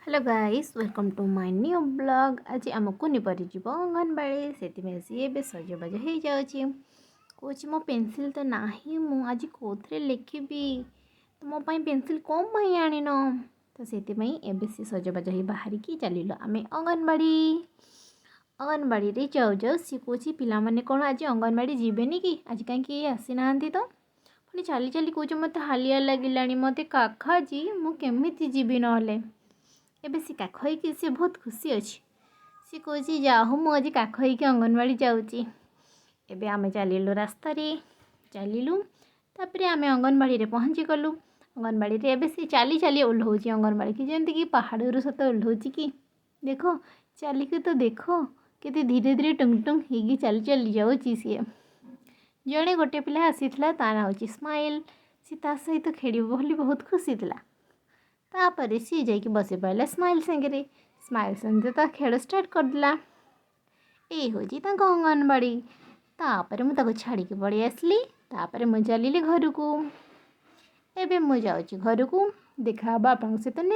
Hello guys welcome to my new blog. आज आम कुनी पर जीव अंगनबाड़ी से सी सजबाज हो जाऊँगी। कौच मो पेनसिल तो ना आज कौथे लिखी तो मो पेनसिल कौन आनिन तो से सी सजबाज हो बाहर की चल आम अंगनबाड़ी जाऊ जाऊ सी कौच पे कौन आज अंगनबाड़ी जीवेनि कि आज कहीं आसी ना तो पुणी चली चली कौच मत हालिया लगे मत काखाजी मुझे जीवी ना एबे सी काख होइकी सी बहुत खुशी अच्छी सी कौच जा हो मुझे काख होइकी अंगनबाड़ी जाऊँगी। एबे आमे चलिलु रास्ता चलिलु तापर आम अंगनबाड़ी पहुँची गलु। अंगनबाड़ी एबे सी चली चली ओह्लौची अंगनबाड़ी की जमी कि पहाड़ सत ओह्लौची कि देख चलिक तो देख के धीरे धीरे टुंग टुंग हो चली चली जाऊँगी। सी जड़े गोटे पिला आसीथिला ता ना होची स्माइल सी ता सहित खेल बोली बहुत खुशी थिला। तापर सी जाकि बसी पाला स्माइल सांगे स्माइल संगे तो खेल स्टार्ट करदेला। ये हूँ अंगनबाड़ी तापर मुझे छाड़ी पड़े आसली तापर मुझे चलिली घर को। एबे मुझे घर को देखा बापा सहित।